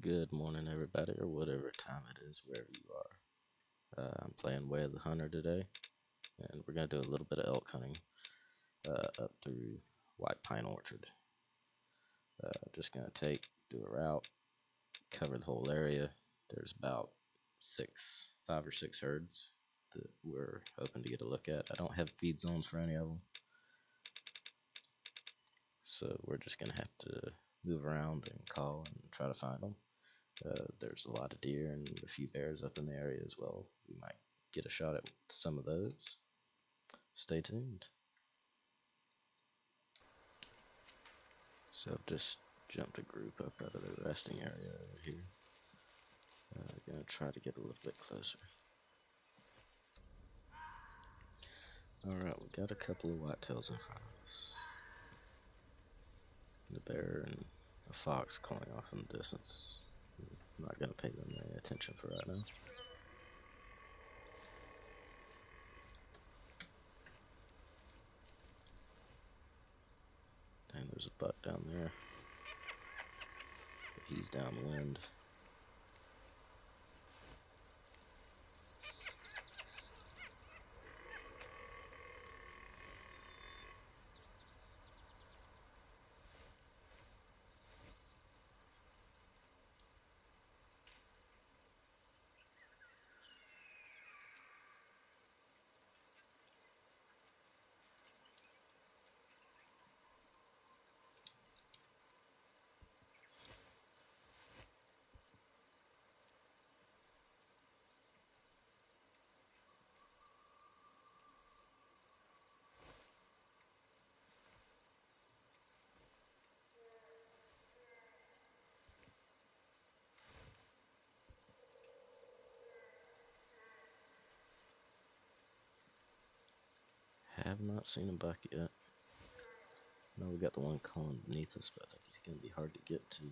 Good morning, everybody, or whatever time it is, wherever you are. I'm playing Way of the Hunter today, and we're going to do a little bit of elk hunting up through White Pine Orchard. Just going to do a route, cover the whole area. There's about 5 or 6 herds that we're hoping to get a look at. I don't have feed zones for any of them, so we're just going to have to move around and call and try to find them. There's a lot of deer and a few bears up in the area as well. We might get a shot at some of those. Stay tuned. So I've just jumped a group up out of the resting area over here. Gonna try to get a little bit closer. Alright, we got a couple of whitetails in front of us. The bear and a fox calling off in the distance. I'm not gonna pay them any attention for right now. Dang, there's a buck down there. But he's downwind. Have not seen a buck yet. No, we got the one calling beneath us, but I think he's gonna be hard to get to.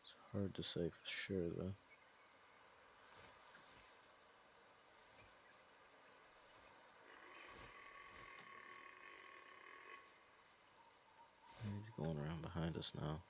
It's hard to say for sure though. He's going around behind us now.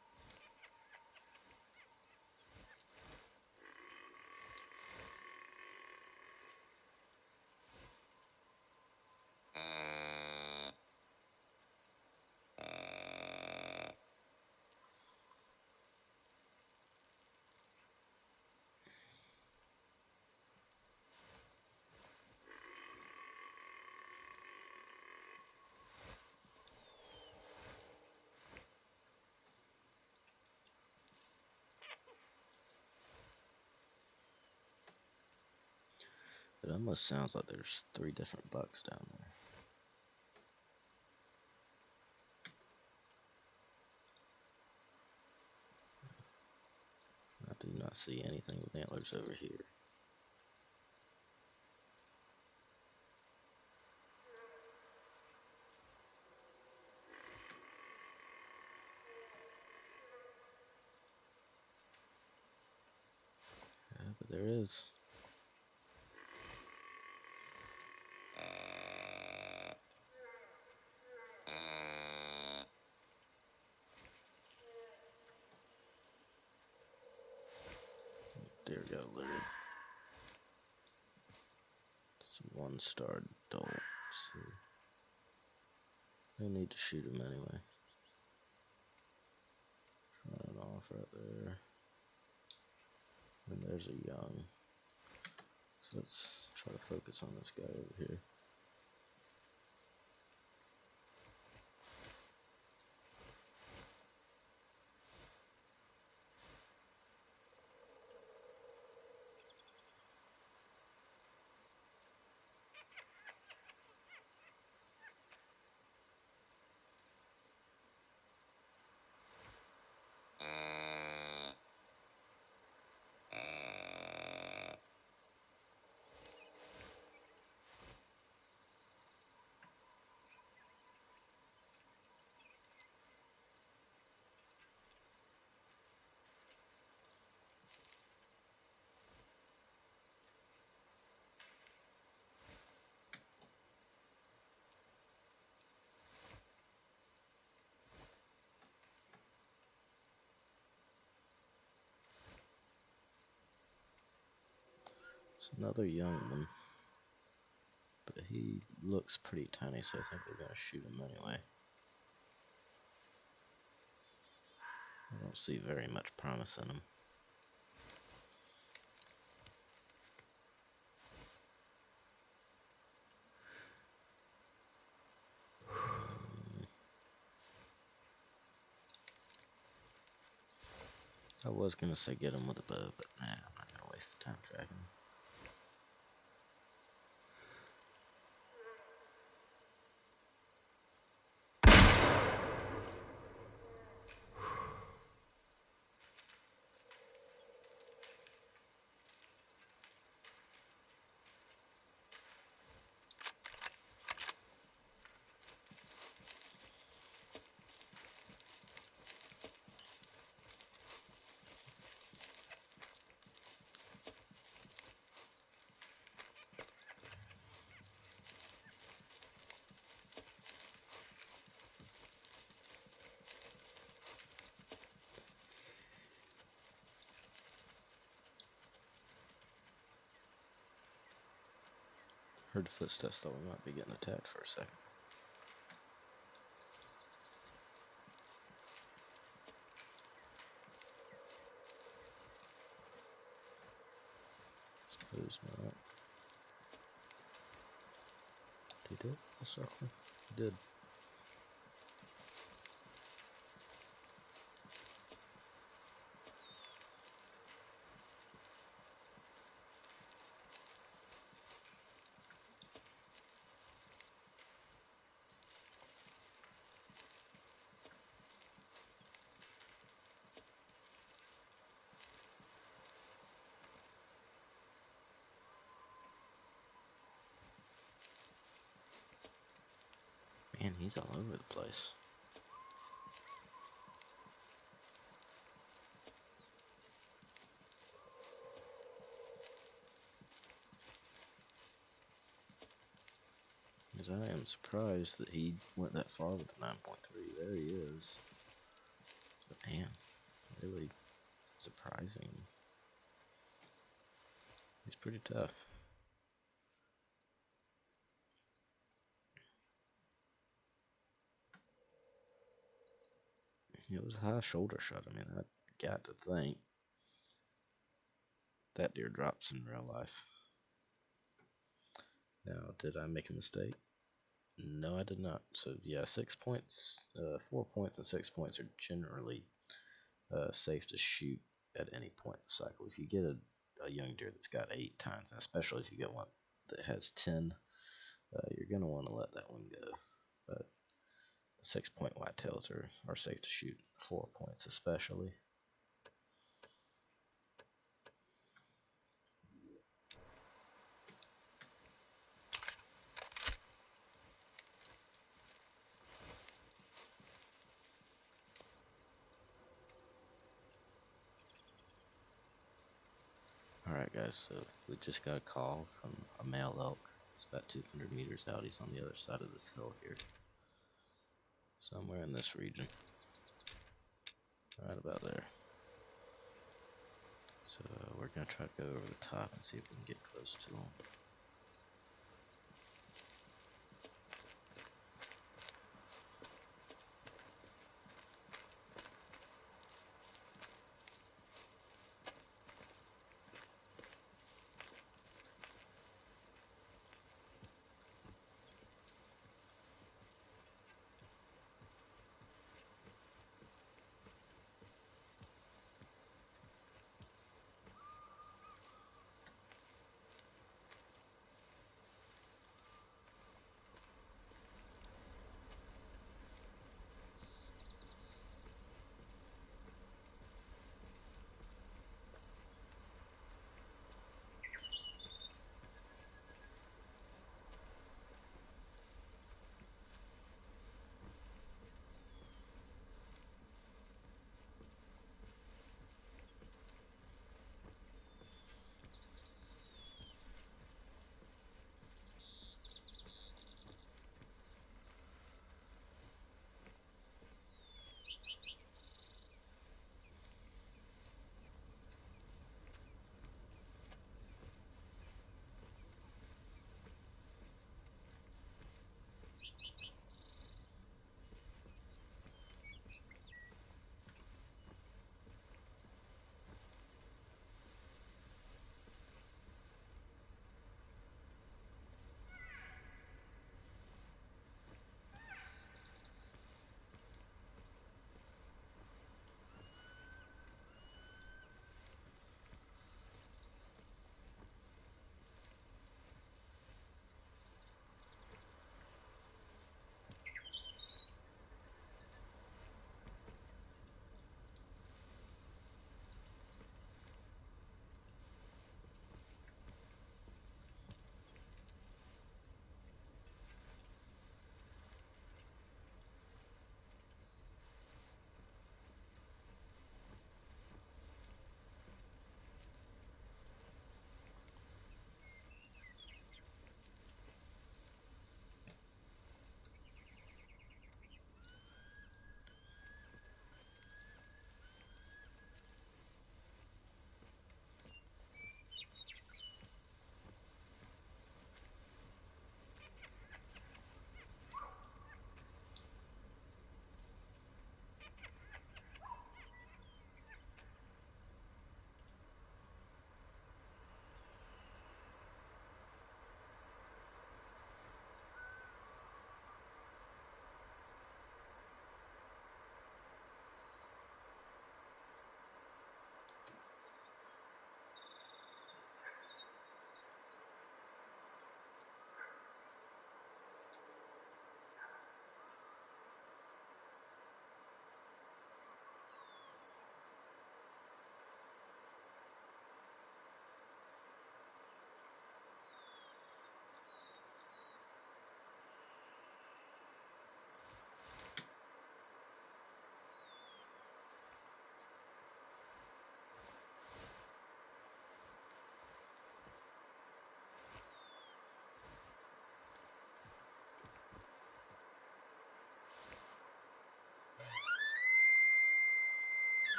It almost sounds like there's 3 different bucks down there. I do not see anything with antlers over here. Yeah, but there is. Deer got alerted. It's a 1-star adult, so I need to shoot him anyway. Running off right there. And there's a young. So let's try to focus on this guy over here. It's another young one, but he looks pretty tiny, so I think we're gonna shoot him anyway. I don't see very much promise in him. I was gonna say get him with a bow, but nah, I'm not gonna waste the time tracking him. Heard footsteps, thought we might be getting attacked for a second. Suppose not. Did he do it? A circle? He did. Man, he's all over the place. Because I am surprised that he went that far with the 9.3. There he is. But man, really surprising. He's pretty tough. It was a high shoulder shot. I mean, I got to think that deer drops in real life. Now, did I make a mistake? No, I did not. So yeah, 6 points, 4 points, and 6 points are generally safe to shoot at any point in the cycle. If you get a young deer that's got 8 tines, and especially if you get one that has 10, you're gonna want to let that one go. But 6-point whitetails are safe to shoot. 4 points especially. Alright guys, so we just got a call from a male elk. It's about 200 meters out. He's on the other side of this hill here. Somewhere in this region. Right about there. So we're going to try to go over the top and see if we can get close to him.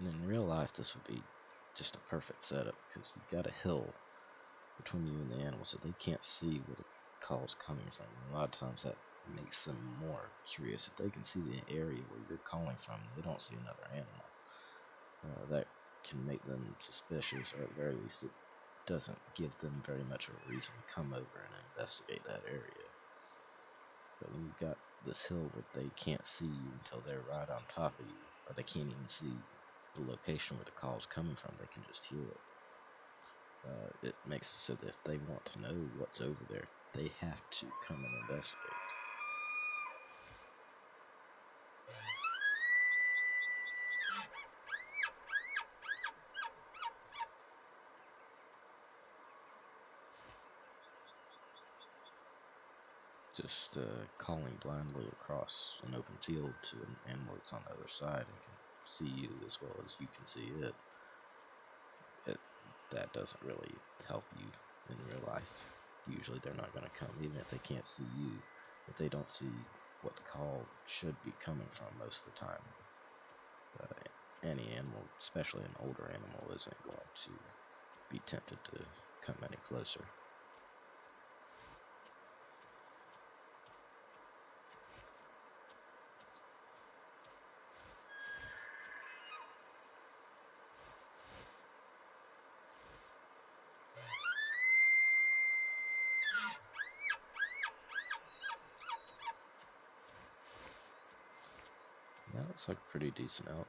And in real life, this would be just a perfect setup because you've got a hill between you and the animal, so they can't see where the call's coming from. And a lot of times that makes them more curious. If they can see the area where you're calling from, they don't see another animal. That can make them suspicious, or at the very least, it doesn't give them very much of a reason to come over and investigate that area. But when you've got this hill where they can't see you until they're right on top of you, or they can't even see the location where the call's coming from, they can just hear it. It makes it so that if they want to know what's over there, they have to come and investigate. Just calling blindly across an open field to an animal that's on the other side and can see you as well as you can see it, that doesn't really help you in real life. Usually they're not going to come, even if they can't see you. If they don't see what the call should be coming from most of the time, any animal, especially an older animal, isn't going to be tempted to come any closer. That looks like a pretty decent elk.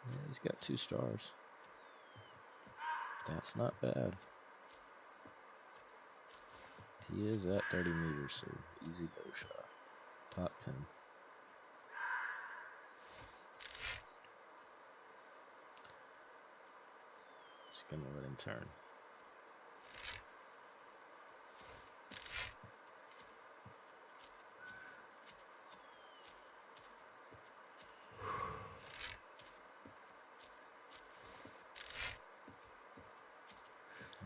Yeah, he's got 2 stars. That's not bad. He is at 30 meters, so easy bow shot. Top pin. Just gonna let him turn.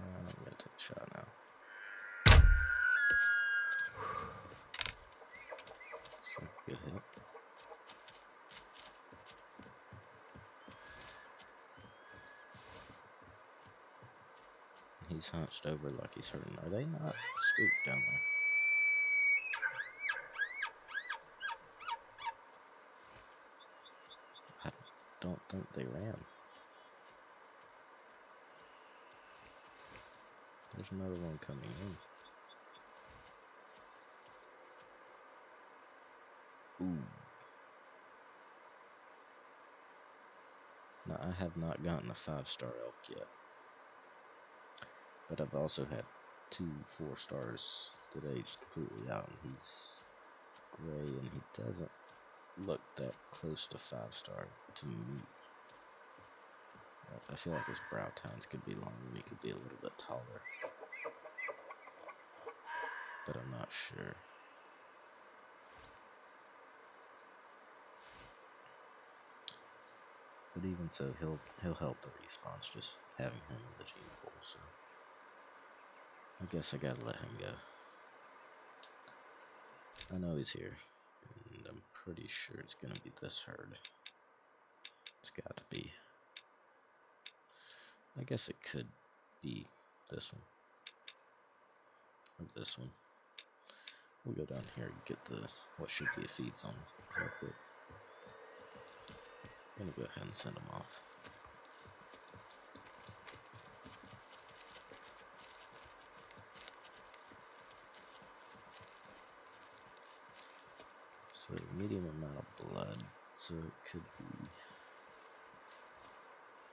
I'm gonna take a shot now. So, good hit. He's hunched over like he's hurting. Are they not spooked down there? I don't think they ran. There's another one coming in. Ooh. Now, I have not gotten a 5-star elk yet. But I've also had 2 4-stars that aged completely out, and he's gray, and he doesn't look that close to 5-star to me. I feel like his brow tines could be longer, and he could be a little bit taller. But I'm not sure. But even so, he'll help the response just having him in the gene pool, so I guess I gotta let him go. I know he's here, and I'm pretty sure it's gonna be this herd. It's got to be. I guess it could be this one. Or this one. We'll go down here and get what should be a feed zone real quick. I'm gonna go ahead and send them off. So medium amount of blood, so it could be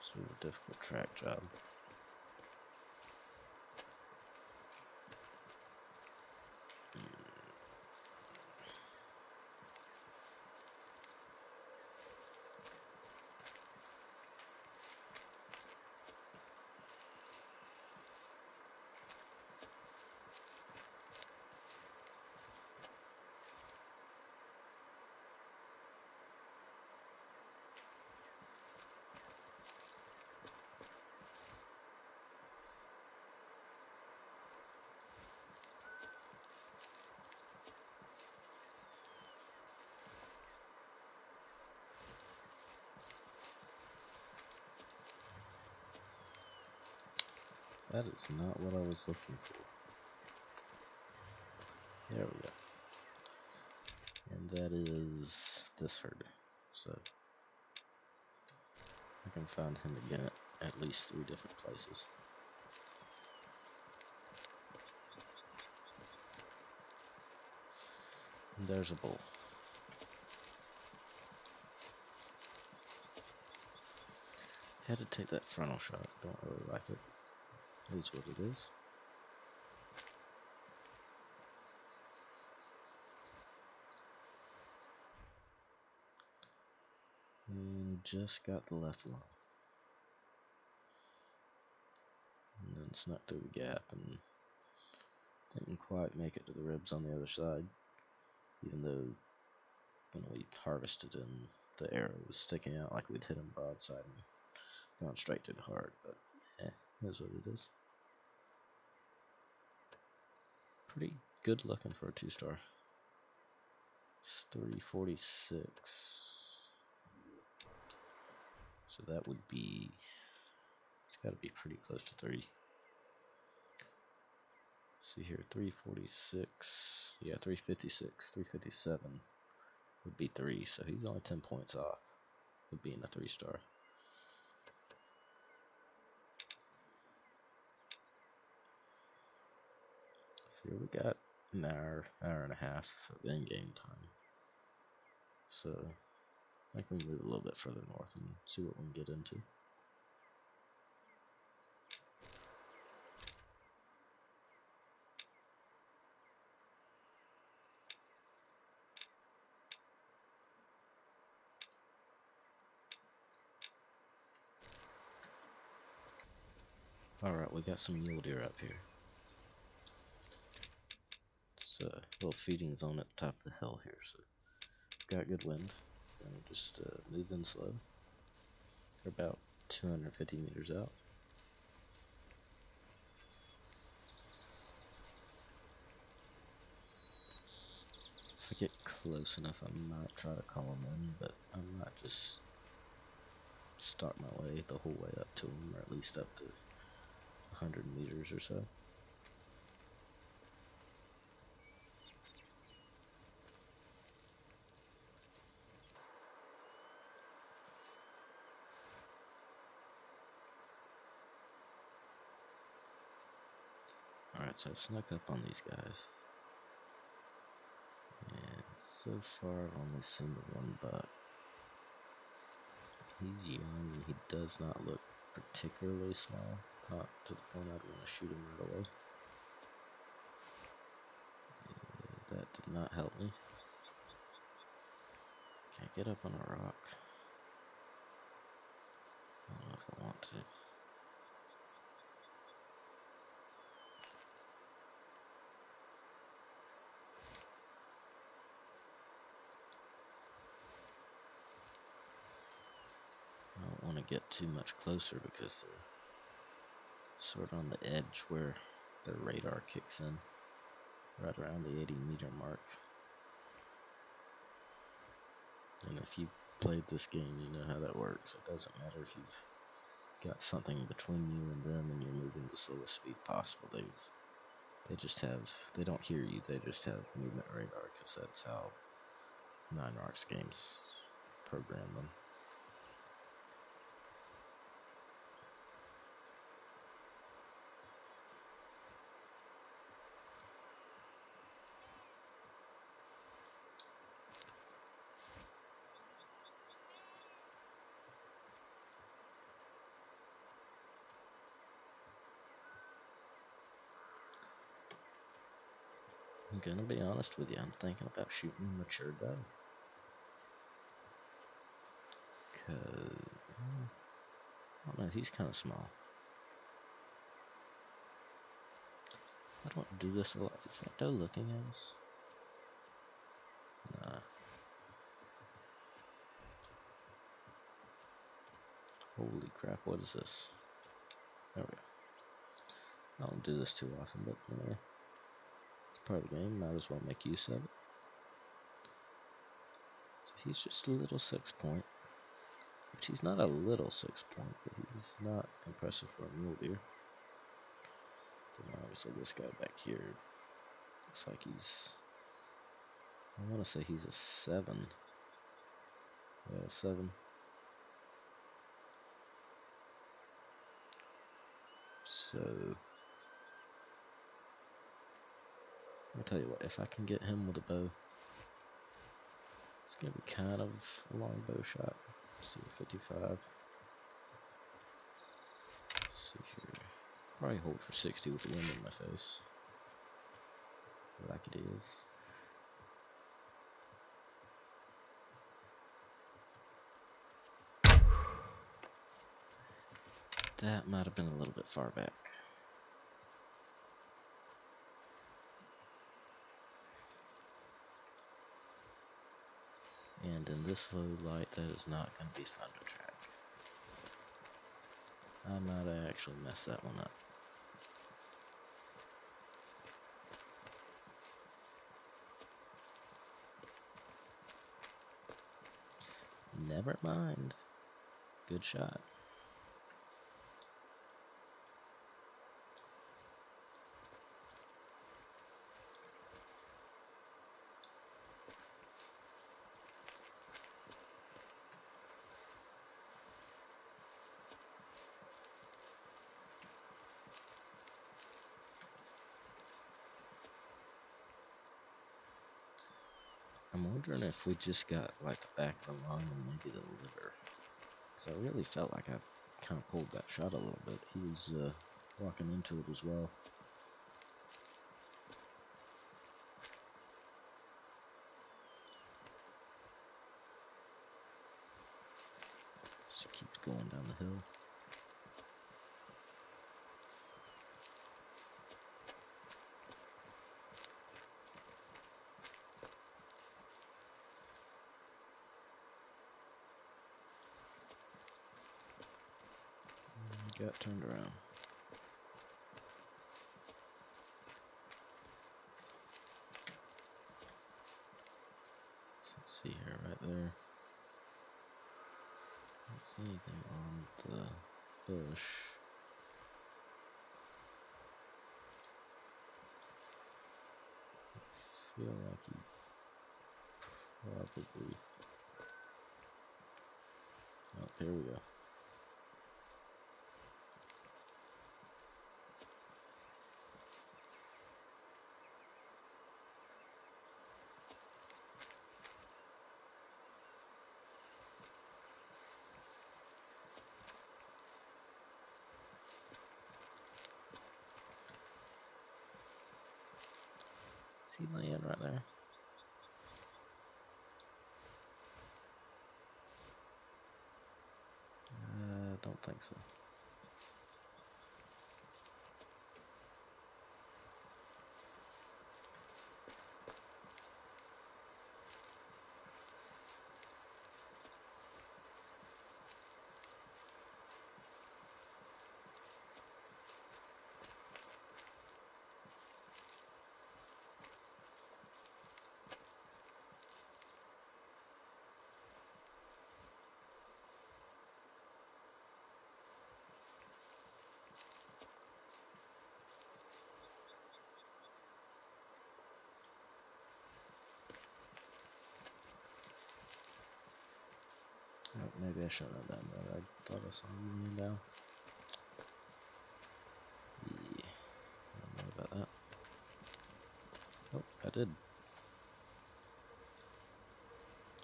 sort of a difficult track job. That is not what I was looking for. There we go. And that is this herder. So I can find him again at least 3 different places. And there's a bull. Had to take that frontal shot. Don't really like it. It is what it is. And just got the left one. And then snuck through the gap and didn't quite make it to the ribs on the other side. Even though when we harvested him, the arrow was sticking out like we'd hit him broadside and gone straight to the heart. But yeah, that's what it is. Pretty good looking for a 2-star. It's 346. So that would be, it's got to be pretty close to 3. See here, 346. Yeah, 356, 357 would be 3. So he's only 10 points off of being a 3-star. So here we got an hour and a half of in-game time. So I think we can move a little bit further north and see what we can get into. Alright, we got some mule deer up here. It's a little feeding zone at the top of the hill here, so got good wind. And we'll just move in slow. They're about 250 meters out. If I get close enough, I might try to call them in, but I might just start my way the whole way up to them, or at least up to 100 meters or so. Alright, so I've snuck up on these guys. And so far I've only seen the one buck. He's young and he does not look particularly small. Not to the point I'd want to shoot him right away. That did not help me. Can't get up on a rock. I don't know if I want to. I don't want to get too much closer because they're sort of on the edge where their radar kicks in. Right around the 80-meter mark. And if you've played this game, you know how that works. It doesn't matter if you've got something between you and them and you're moving the slowest speed possible. They just have, they don't hear you, they just have movement radar, because that's how 9-Rocks games program them. I'm gonna be honest with you, I'm thinking about shooting a mature doe. Cause, I don't know, he's kind of small. I don't do this a lot. Is that doe looking at us? Nah. Holy crap, what is this? There we go. I don't do this too often, but yeah, it's part of the game, might as well make use of it. So he's just a little 6-point. Which he's not a little 6-point, but he's not impressive for a mule deer. Then obviously this guy back here looks like he's, I want to say he's a 7. Yeah, 7. So, I'll tell you what, if I can get him with a bow, it's going to be kind of a long bow shot. Let's see, 55. Let's see here. Probably hold for 60 with the wind in my face. Like it is. That might have been a little bit far back. And in this low light, that is not going to be fun to track. I might have actually messed that one up. Never mind. Good shot. I'm wondering if we just got like the back of the lung and maybe the liver. Because I really felt like I kind of pulled that shot a little bit. He was walking into it as well. Just keeps going down the hill. Got turned around. So let's see here, right there. Don't see anything on the bush. I feel like he probably... Oh, here we go. Is he laying right there? Don't think so. Oh, maybe I shouldn't have done that. I thought I saw you laying down. Yeah, I don't know about that. Oh, I did.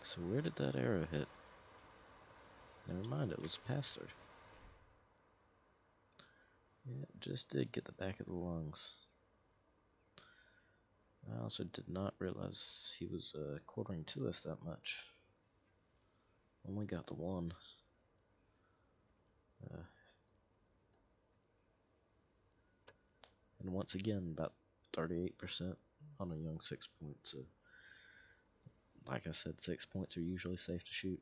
So where did that arrow hit? Never mind, it was past her. Yeah, it just did get the back of the lungs. I also did not realize he was quartering to us that much. Only got the one. And once again, about 38% on a young 6 point. So, like I said, 6 points are usually safe to shoot.